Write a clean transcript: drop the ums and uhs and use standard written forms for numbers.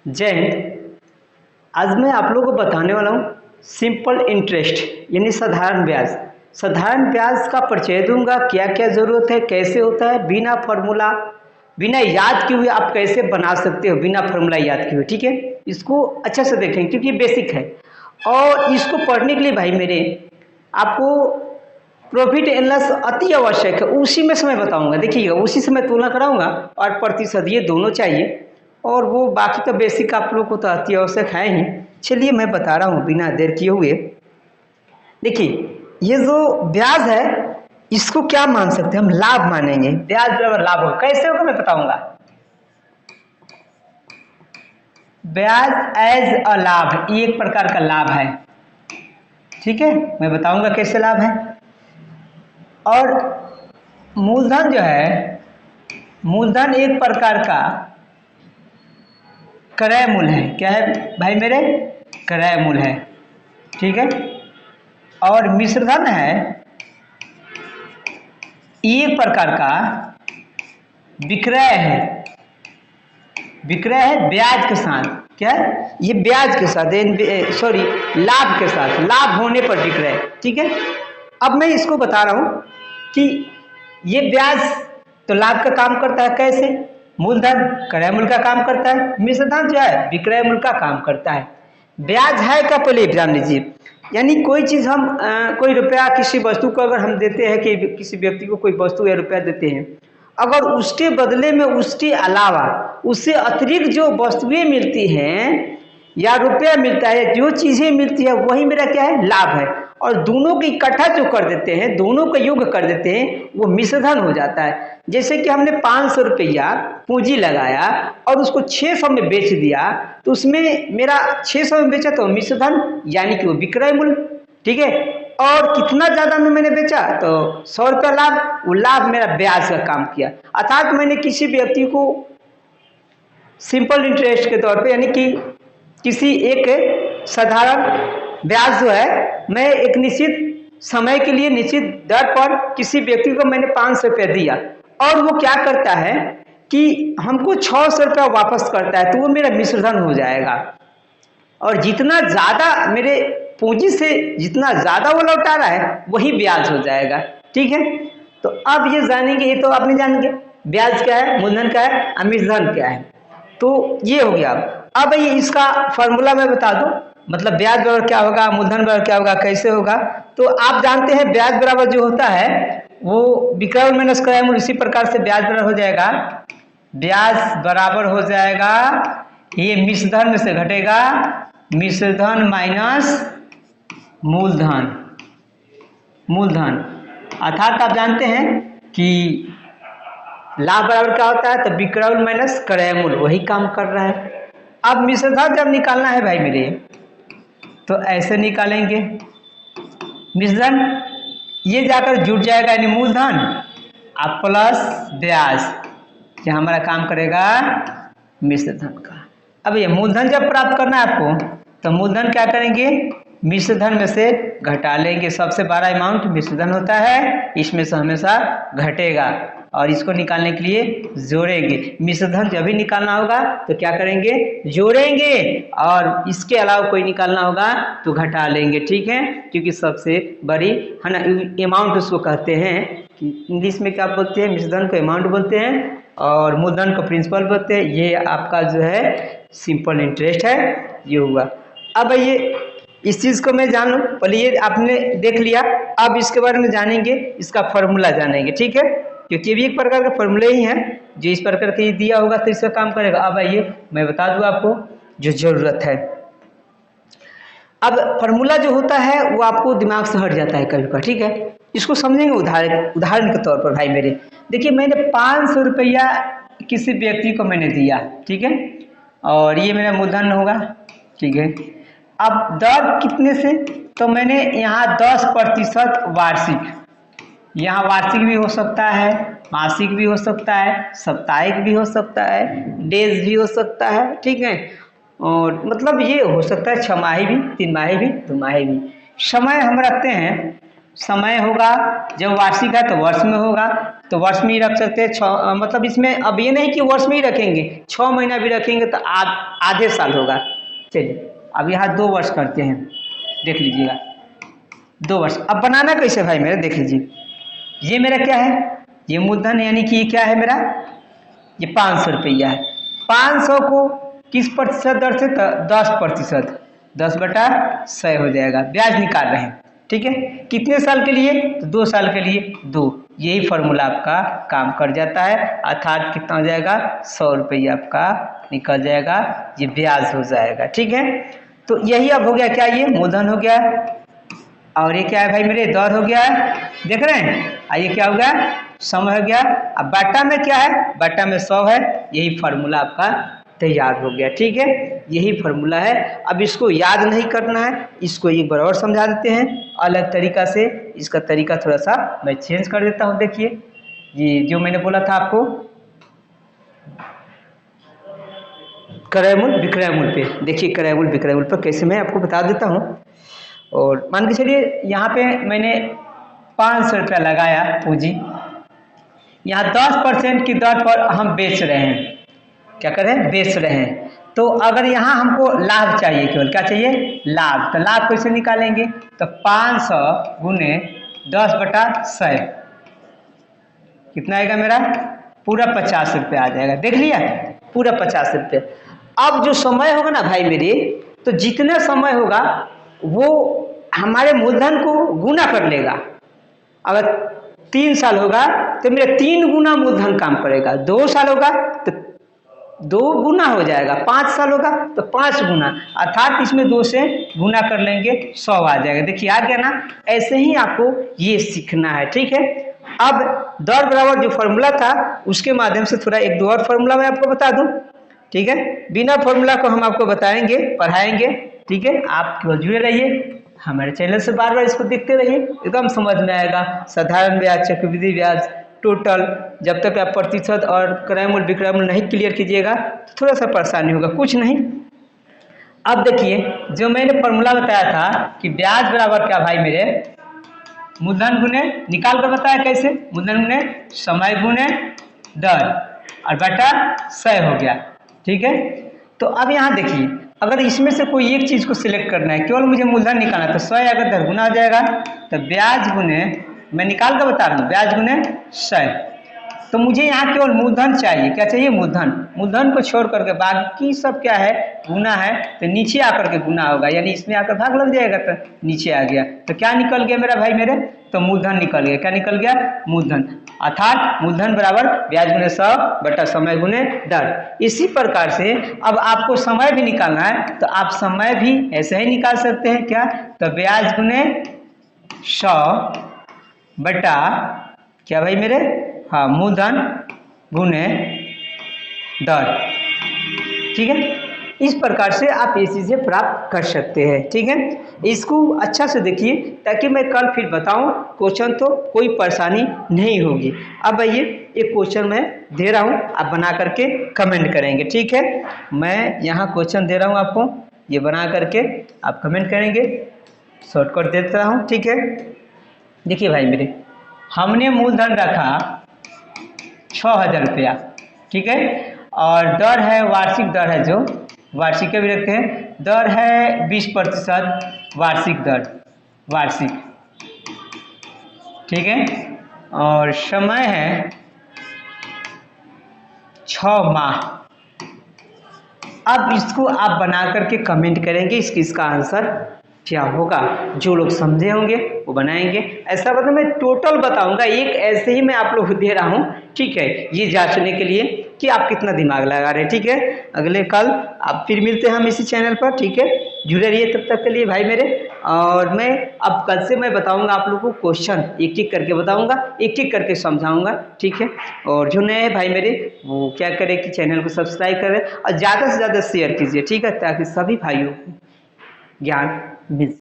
जय हिंद। आज मैं आप लोगों को बताने वाला हूँ सिंपल इंटरेस्ट यानी साधारण ब्याज। साधारण ब्याज का परिचय दूंगा, क्या क्या ज़रूरत है, कैसे होता है, बिना फार्मूला बिना याद किए हुए आप कैसे बना सकते हो, बिना फार्मूला याद किए हुए। ठीक है, इसको अच्छा से देखें क्योंकि ये बेसिक है और इसको पढ़ने के लिए भाई मेरे आपको प्रॉफिट एंड लॉस अति आवश्यक है। उसी में समय बताऊंगा, देखिएगा उसी समय तुलना कराऊंगा और प्रतिशत ये दोनों चाहिए और वो बाकी तो बेसिक आप लोग को तो अति आवश्यक है ही। चलिए मैं बता रहा हूँ बिना देर किए हुए। देखिए ये जो ब्याज है इसको क्या मान सकते हैं हम, लाभ मानेंगे। ब्याज बराबर लाभ होगा, कैसे होगा मैं बताऊंगा। ब्याज एज अ लाभ, ये एक प्रकार का लाभ है। ठीक है, मैं बताऊंगा कैसे लाभ है। और मूलधन जो है, मूलधन एक प्रकार का क्रय मूल्य है। क्या है भाई मेरे? क्रय मूल्य है। ठीक है, और मिश्रधन है एक प्रकार का विक्रय है। विक्रय है ब्याज के साथ। क्या है ये? ब्याज के साथ, सॉरी लाभ के साथ, लाभ होने पर विक्रय। ठीक है, अब मैं इसको बता रहा हूं कि ये ब्याज तो लाभ का काम करता है। कैसे? मूलधन क्रय मूल्य का काम करता है, मिश्रधन जो है विक्रय मूल्य का काम करता है। ब्याज है का पहले जान लीजिए। यानी कोई चीज हम कोई रुपया किसी वस्तु को अगर हम देते हैं कि किसी व्यक्ति को कोई वस्तु या रुपया देते हैं, अगर उसके बदले में उसके अलावा उससे अतिरिक्त जो वस्तुएं मिलती हैं या रुपया मिलता है, जो चीजें मिलती है, वही मेरा क्या है? लाभ है। और दोनों को इकट्ठा जो कर देते हैं, दोनों का योग कर देते हैं, वो मिश्रधन हो जाता है। जैसे कि हमने 500 रुपया पूंजी लगाया और उसको 600 में बेच दिया, तो उसमें मेरा 600 में बेचा तो मिश्रधन यानी कि वो विक्रय मूल्य। ठीक है, और कितना ज्यादा में मैंने बेचा तो 100 रुपया लाभ, वो लाभ मेरा ब्याज का काम किया। अर्थात मैंने किसी व्यक्ति को सिंपल इंटरेस्ट के तौर पे यानी कि किसी एक साधारण ब्याज जो है मैं एक निश्चित समय के लिए निश्चित दर पर किसी व्यक्ति को मैंने 500 रुपया दिया और वो क्या करता है कि हमको 600 रुपया वापस करता है, तो वो मेरा मिश्रधन हो जाएगा। और जितना ज्यादा मेरे पूंजी से जितना ज्यादा वो लौटा रहा है वही ब्याज हो जाएगा। ठीक है, तो अब ये जानेंगे, ये तो आपने जान गया ब्याज क्या है, मूलधन क्या है और मिश्रधन क्या है। तो ये हो गया। अब ये इसका फॉर्मूला मैं बता दूं, मतलब ब्याज बराबर क्या होगा, मूलधन बराबर क्या होगा, कैसे होगा। तो आप जानते हैं ब्याज बराबर जो होता है वो विक्रय मूल्य माइनस क्रय मूल्य, इसी प्रकार से ब्याज बराबर हो जाएगा, ब्याज बराबर हो जाएगा, ये मिश्रधन में से घटेगा, मिश्रधन माइनस मूलधन। मूलधन अर्थात आप जानते हैं कि लाभ बराबर क्या होता है, तो विक्रय मूल्य माइनस क्रय मूल्य, वही काम कर रहा है। अब मिश्रधन जब निकालना है भाई मेरे, तो ऐसे निकालेंगे। मिश्रधन ये जाकर जुड़ जाएगा यानी मूलधन अब प्लस ब्याज, ये हमारा काम करेगा मिश्रधन का। अब ये मूलधन जब प्राप्त करना है आपको, तो मूलधन क्या करेंगे, मिश्रधन में से घटा लेंगे। सबसे बड़ा अमाउंट मिश्रधन होता है, इसमें से हमेशा घटेगा और इसको निकालने के लिए जोड़ेंगे। मिश्रधन जब भी निकालना होगा तो क्या करेंगे, जोड़ेंगे, और इसके अलावा कोई निकालना होगा तो घटा लेंगे। ठीक है, क्योंकि सबसे बड़ी है ना अमाउंट उसको कहते हैं कि इंग्लिश में क्या बोलते हैं, मिश्रधन को अमाउंट बोलते हैं और मूलधन को प्रिंसिपल बोलते हैं। ये आपका जो है सिंपल इंटरेस्ट है, ये हुआ। अब ये इस चीज को मैं जान लूं, पहले ये आपने देख लिया, अब इसके बारे में जानेंगे, इसका फॉर्मूला जानेंगे। ठीक है, क्योंकि ये भी एक प्रकार का फॉर्मूला ही है, जो इस प्रकार के दिया होगा तो इसका काम करेगा। अब आइए मैं बता दूं आपको जो जरूरत है। अब फॉर्मूला जो होता है वो आपको दिमाग से हट जाता है कभी कभी। ठीक है, इसको समझेंगे उदाहरण के तौर पर। भाई मेरे देखिए, मैंने 500 रुपया किसी व्यक्ति को मैंने दिया। ठीक है, और ये मेरा मूलधन होगा। ठीक है, अब दर कितने से, तो मैंने यहाँ 10% वार्षिक, यहाँ वार्षिक भी हो सकता है, मासिक भी हो सकता है, साप्ताहिक भी हो सकता है, डेज भी हो सकता है। ठीक है, और मतलब ये हो सकता है 6 माही भी, 3 माही भी, 2 माही भी। समय हम रखते हैं, समय होगा जब वार्षिक है तो वर्ष में होगा, तो वर्ष में ही रख सकते हैं। 6 मतलब इसमें अब ये नहीं कि वर्ष में ही रखेंगे, 6 महीना भी रखेंगे तो आधे साल होगा। चलिए अब यहाँ 2 वर्ष करते हैं, देख लीजिएगा 2 वर्ष। अब बनाना कैसे भाई मेरे, देख लीजिए ये मेरा क्या है, ये मूलधन यानी कि ये क्या है मेरा, ये 500 रुपया है। 500 को किस प्रतिशत दर से, 10%, 10/100 हो जाएगा। ब्याज निकाल रहे हैं, ठीक है। कितने साल के लिए, तो 2 साल के लिए 2। यही फॉर्मूला आपका काम कर जाता है, अर्थात कितना हो जाएगा, 100 रुपया आपका निकल जाएगा, ये ब्याज हो जाएगा, ठीक है। तो यही अब हो गया क्या, ये मूलधन हो गया और ये क्या है भाई मेरे, दर हो गया है, देख रहे हैं। आइए क्या हो गया, समय हो गया। अब बाटा में क्या है, बाटा में 100 है, यही फार्मूला आपका तैयार हो गया, ठीक है। यही फार्मूला है। अब इसको याद नहीं करना है, इसको एक बार और समझा देते हैं अलग तरीका से। इसका तरीका थोड़ा सा मैं चेंज कर देता हूँ। देखिए ये जो मैंने बोला था आपको क्रय मूल्य विक्रय मूल्य पे, देखिए क्रय मूल्य विक्रय मूल्य पर कैसे मैं आपको बता देता हूँ। और मान के चलिए यहाँ पे मैंने 500 रुपया लगाया पूंजी, यहाँ 10% की दर पर हम बेच रहे हैं, क्या करें, बेच रहे हैं। तो अगर यहाँ हमको लाभ चाहिए, केवल क्या चाहिए, लाभ, तो लाभ कैसे निकालेंगे, तो 500 गुने 10/100 कितना आएगा मेरा, पूरा 50 रुपये आ जाएगा। देख लिया, पूरा 50 रुपये। अब जो समय होगा ना भाई मेरे, तो जितना समय होगा वो हमारे मूलधन को गुना कर लेगा। अगर 3 साल होगा तो मेरा 3 गुना मूलधन काम करेगा, 2 साल होगा तो 2 गुना हो जाएगा, 5 साल होगा तो 5 गुना, अर्थात इसमें 2 से गुना कर लेंगे, 100 आ जाएगा। देखिए आ गया ना, ऐसे ही आपको ये सीखना है, ठीक है। अब दर बराबर जो फॉर्मूला था उसके माध्यम से थोड़ा 1-2 और फॉर्मूला मैं आपको बता दूं, ठीक है। बिना फॉर्मूला को हम आपको बताएंगे, पढ़ाएंगे, ठीक है। आप केवल जुड़े रहिए, हमारे चैनल से बार बार इसको देखते रहिए, एकदम समझ में आएगा। साधारण ब्याज, चक्रवृद्धि ब्याज, टोटल, जब तक आप प्रतिशत और क्रय मूल्य विक्रय मूल्य नहीं क्लियर कीजिएगा तो थोड़ा सा परेशानी होगा, कुछ नहीं। अब देखिए जो मैंने फॉर्मूला बताया था कि ब्याज बराबर क्या भाई मेरे, मूलधन गुने, निकाल कर बताया कैसे, मूलधन गुने समय गुने दर और बटा 100 हो गया, ठीक है। तो अब यहाँ देखिए अगर इसमें से कोई एक चीज को सिलेक्ट करना है, केवल मुझे मूलधन निकालना है, तो 100 अगर दर गुना हो जाएगा तो ब्याज गुने, मैं निकाल कर बता रहा हूँ, ब्याज गुने 100। तो मुझे यहाँ केवल मूलधन चाहिए, क्या चाहिए, मूलधन। मूलधन को छोड़ करके बाकी सब क्या है, गुना है, तो नीचे आकर के गुना होगा, यानी इसमें आकर भाग लग जाएगा तो नीचे आ गया। तो क्या निकल गया मेरा भाई मेरे, तो मूलधन निकल गया। क्या निकल गया, मूलधन, अर्थात मूलधन बराबर ब्याज गुने 100 बटा समय गुने दर। इसी प्रकार से अब आपको समय भी निकालना है तो आप समय भी ऐसे ही निकाल सकते हैं, क्या, तो ब्याज गुने 100 बटा क्या भाई मेरे, हाँ, मूलधन गुने दर, ठीक है। इस प्रकार से आप ये चीज़ें प्राप्त कर सकते हैं, ठीक है। इसको अच्छा से देखिए ताकि मैं कल फिर बताऊं क्वेश्चन, तो कोई परेशानी नहीं होगी। अब आइए एक क्वेश्चन मैं दे रहा हूं, आप बना करके कमेंट करेंगे, ठीक है। मैं यहाँ क्वेश्चन दे रहा हूं आपको, ये बना करके आप कमेंट करेंगे, शॉर्टकट देता हूँ, ठीक है। देखिए भाई मेरे, हमने मूलधन रखा 6000 रुपया, ठीक है, और दर है, वार्षिक दर है, जो वार्षिक भी रखते हैं, दर है 20% वार्षिक दर, वार्षिक, ठीक है, और समय है 6 माह। अब इसको आप बना करके कमेंट करेंगे, इसका आंसर क्या होगा। जो लोग समझे होंगे वो बनाएंगे। ऐसा मतलब मैं टोटल बताऊंगा, एक ऐसे ही मैं आप लोग दे रहा हूँ, ठीक है, ये जांचने के लिए कि आप कितना दिमाग लगा रहे हैं, ठीक है। अगले कल आप फिर मिलते हैं हम इसी चैनल पर, ठीक है, जुड़े रहिए तब तक के लिए भाई मेरे। और मैं अब कल से मैं बताऊंगा आप लोगों को क्वेश्चन, एक एक करके बताऊंगा, एक एक करके समझाऊंगा, ठीक है। और जो नए भाई मेरे वो क्या करें कि चैनल को सब्सक्राइब करें और ज़्यादा से ज़्यादा शेयर कीजिए, ठीक है, ताकि सभी भाइयों को ज्ञान मिल